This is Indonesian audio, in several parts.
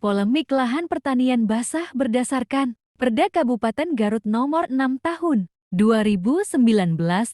Polemik lahan pertanian basah berdasarkan Perda Kabupaten Garut Nomor 6 Tahun 2019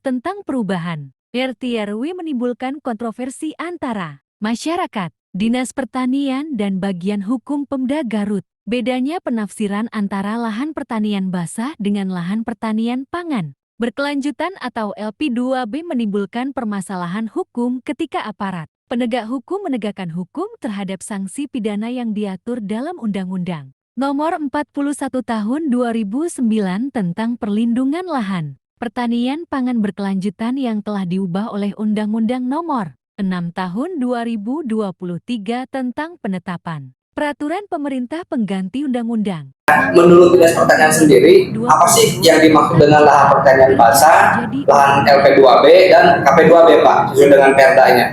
tentang perubahan RT/RW menimbulkan kontroversi antara masyarakat, Dinas Pertanian dan bagian hukum Pemda Garut. Bedanya penafsiran antara lahan pertanian basah dengan lahan pertanian pangan berkelanjutan atau LP2B menimbulkan permasalahan hukum ketika aparat penegak hukum menegakkan hukum terhadap sanksi pidana yang diatur dalam Undang-Undang Nomor 41 Tahun 2009 tentang Perlindungan Lahan Pertanian Pangan Berkelanjutan yang telah diubah oleh Undang-Undang Nomor 6 Tahun 2023 tentang Penetapan Peraturan Pemerintah Pengganti Undang-Undang. Menurut Dinas Pertanian sendiri, apa sih yang dimaksud dengan lahan pertanian basah, lahan LP2B dan KP2B, Pak, sesuai dengan perdanya?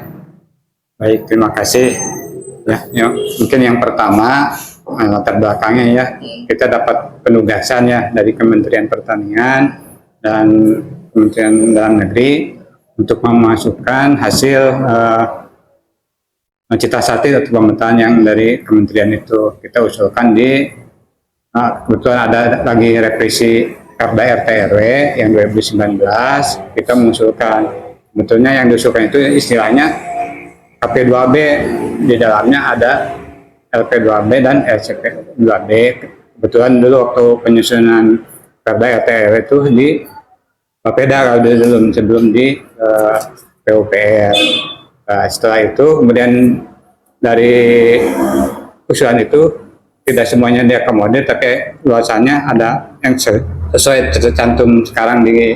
Baik, terima kasih. Ya, mungkin yang pertama latar belakangnya ya, kita dapat penugasan ya dari Kementerian Pertanian dan Kementerian Dalam Negeri untuk memasukkan hasil cita sati atau pemetaan yang dari kementerian itu kita usulkan di kebetulan ada lagi revisi Perda RT/RW yang 2019 kita mengusulkan. Betulnya yang diusulkan itu istilahnya KP2B, di dalamnya ada LP2B dan LCP2B. Kebetulan dulu waktu penyusunan Perda RT/RW itu di Bapeda kalau sebelum di PUPR. Nah, setelah itu kemudian dari usulan itu tidak semuanya diakomodir, tapi luasannya ada yang sesuai tercantum sekarang di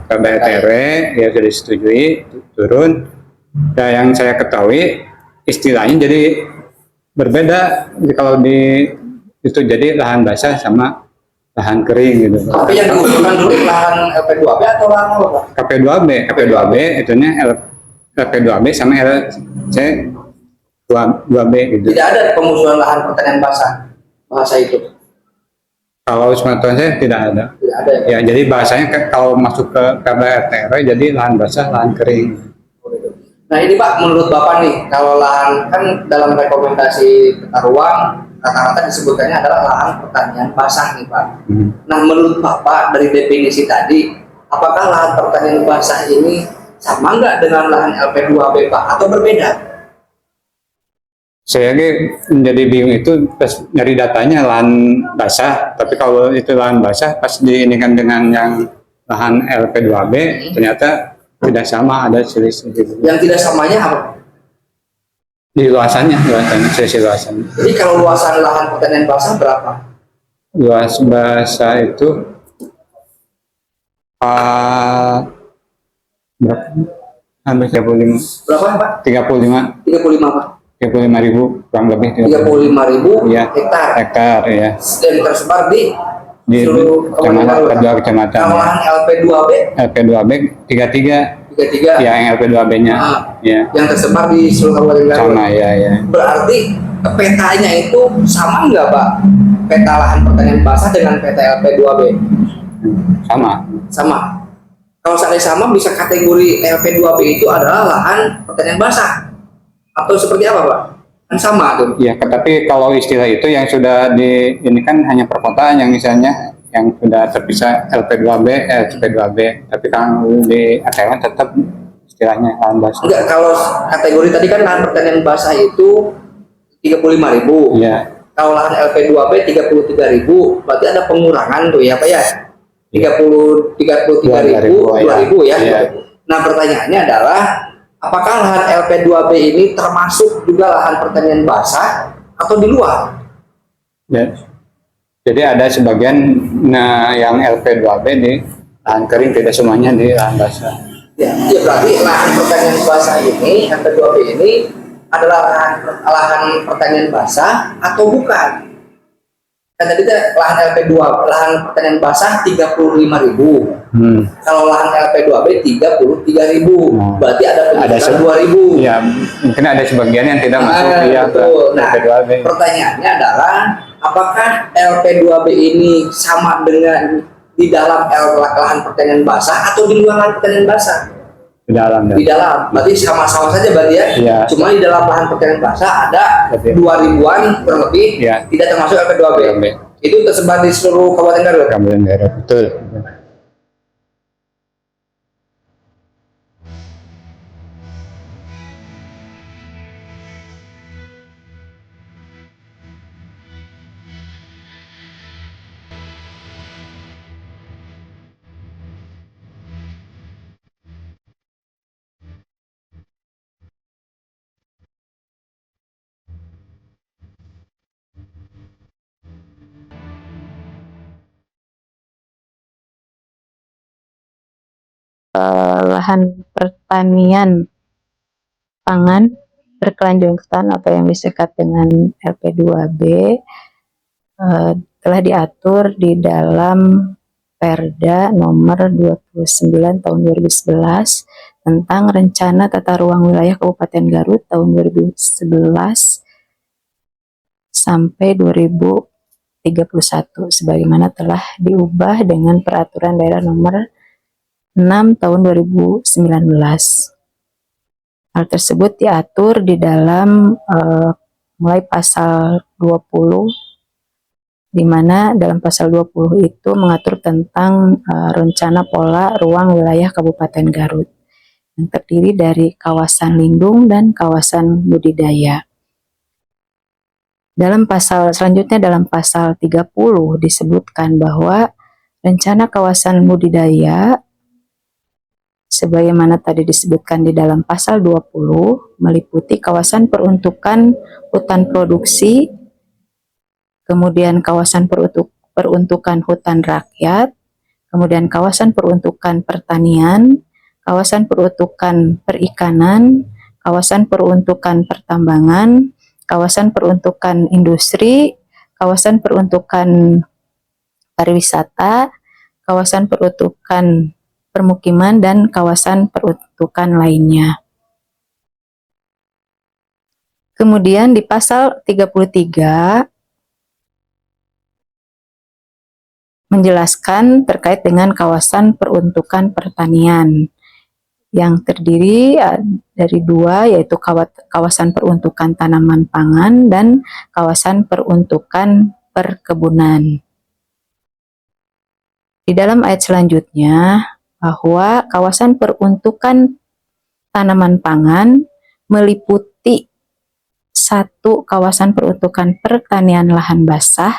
Perda RT/RW ya sudah disetujui turun. Nah, yang saya ketahui istilahnya jadi berbeda kalau di itu jadi lahan basah sama lahan kering gitu. Tapi yang diusulkan dulu lahan LP2B atau lahan apa? KP2B itunya LP2B sama LC2B gitu. Tidak ada pengusulan lahan pertanian bahasa itu. Kalau sepengetahuan saya tidak ada. Tidak ada ya. Jadi bahasanya kalau masuk ke Perda RT/RW jadi lahan basah, lahan kering. Nah ini Pak, menurut Bapak nih, kalau lahan kan dalam rekomendasi tata ruang rata-rata disebutkannya adalah lahan pertanian basah nih Pak. Nah menurut Bapak dari definisi tadi, apakah lahan pertanian basah ini sama nggak dengan lahan LP2B Pak atau berbeda? Saya menjadi bingung itu pas dari datanya lahan basah, tapi kalau itu lahan basah pas diinikan dengan yang lahan LP2B ternyata tidak sama, ada selisih. Yang tidak samanya apa? Di luasannya, selisih luasannya. Jadi kalau luasan lahan pertanian basah berapa? Luas basah itu berapa? Hampir 35. Berapa Pak? 35. 35 Pak? 35.000 kurang lebih. 35.000 ya, hektar. Ya. Dan tersebar di seluruh kecamatan. Kalau lahan LP2B? LP2B 33. Ya, yang LP2B-nya. Ya. Yang tersebar di seluruh kabupaten Garut. Sama ya. Berarti petanya itu sama nggak Pak? Peta lahan pertanian basah dengan peta LP2B? Sama. Kalau seandainya sama, bisa kategori LP2B itu adalah lahan pertanian basah atau seperti apa Pak? Kan sama tuh. Ya, tapi kalau istilah itu yang sudah ini kan hanya perkotaan yang misalnya yang sudah terpisah LP2B, LCP2B, tapi kan di ATM tetap istilahnya lahan basah. Enggak, kalau kategori tadi kan lahan pertanian basah itu 35.000. Iya. Kalau lahan LP2B 33.000, berarti ada pengurangan tuh ya Pak ya? 33.000, 2.000 ya. Iya. Nah pertanyaannya adalah, apakah lahan LP2B ini termasuk juga lahan pertanian basah atau di luar? Ya. Jadi ada sebagian yang LP2B di lahan kering, tidak semuanya di lahan basah. Ya berarti lahan pertanian basah ini, LP2B ini adalah lahan pertanian basah atau bukan? Kan tadi lahan LP2, lahan pertanian basah 35.000. Kalau lahan LP2B 33.000. Berarti ada 2.000. Ya, mungkin ada sebagian yang tidak masuk Nah, LP2B. Pertanyaannya adalah, apakah LP2B ini sama dengan di dalam lahan pertanian basah atau di luar lahan pertanian basah? di dalam. Di dalam, berarti sama-sama saja berarti ya. Iya. Cuma di dalam lahan pertanian basah ada Berarti. 2.000-an kurang lebih, Iya. tidak termasuk LP2B. LP2B. Itu tersebar di seluruh Kabupaten Garut. Kabupaten Garut, betul. Lahan pertanian pangan berkelanjutan atau yang disingkat dengan LP2B telah diatur di dalam Perda nomor 29 tahun 2011 tentang Rencana Tata Ruang Wilayah Kabupaten Garut tahun 2011 sampai 2031 sebagaimana telah diubah dengan Peraturan Daerah nomor 6 tahun 2019. Hal tersebut diatur di dalam mulai pasal 20, di mana dalam pasal 20 itu mengatur tentang rencana pola ruang wilayah Kabupaten Garut yang terdiri dari kawasan lindung dan kawasan budidaya. Dalam pasal selanjutnya, dalam pasal 30 disebutkan bahwa rencana kawasan budidaya sebagaimana tadi disebutkan di dalam pasal 20 meliputi kawasan peruntukan hutan produksi, kemudian kawasan peruntukan hutan rakyat, kemudian kawasan peruntukan pertanian, kawasan peruntukan perikanan, kawasan peruntukan pertambangan, kawasan peruntukan industri, kawasan peruntukan pariwisata, kawasan peruntukan permukiman, dan kawasan peruntukan lainnya. Kemudian di pasal 33 menjelaskan terkait dengan kawasan peruntukan pertanian yang terdiri dari dua, yaitu kawasan peruntukan tanaman pangan dan kawasan peruntukan perkebunan. Di dalam ayat selanjutnya, bahwa kawasan peruntukan tanaman pangan meliputi satu kawasan peruntukan pertanian lahan basah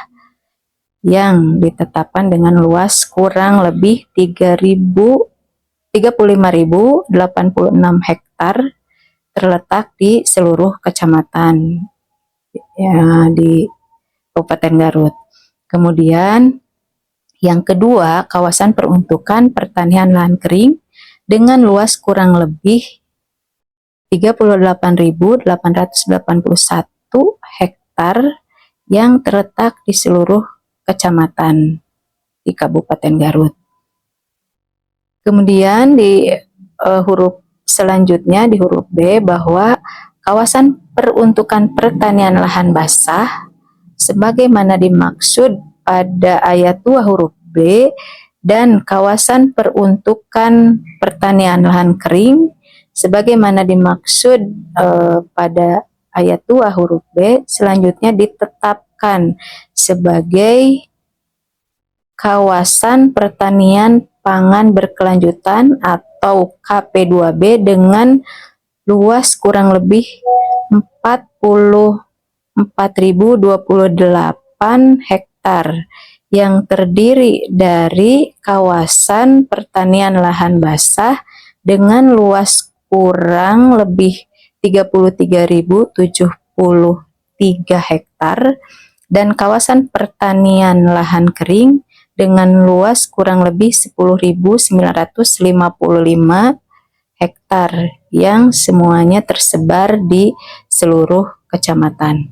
yang ditetapkan dengan luas kurang lebih 35.086 hektar terletak di seluruh kecamatan ya, di Kabupaten Garut. Kemudian yang kedua, kawasan peruntukan pertanian lahan kering dengan luas kurang lebih 38.881 hektar yang terletak di seluruh kecamatan di Kabupaten Garut. Kemudian di huruf selanjutnya, di huruf B, bahwa kawasan peruntukan pertanian lahan basah sebagaimana dimaksud pada ayat 2 huruf B dan kawasan peruntukan pertanian lahan kering sebagaimana dimaksud pada ayat 2 huruf B selanjutnya ditetapkan sebagai kawasan pertanian pangan berkelanjutan atau KP2B dengan luas kurang lebih 44.028 hektar yang terdiri dari kawasan pertanian lahan basah dengan luas kurang lebih 33.073 hektar dan kawasan pertanian lahan kering dengan luas kurang lebih 10.955 hektar yang semuanya tersebar di seluruh kecamatan.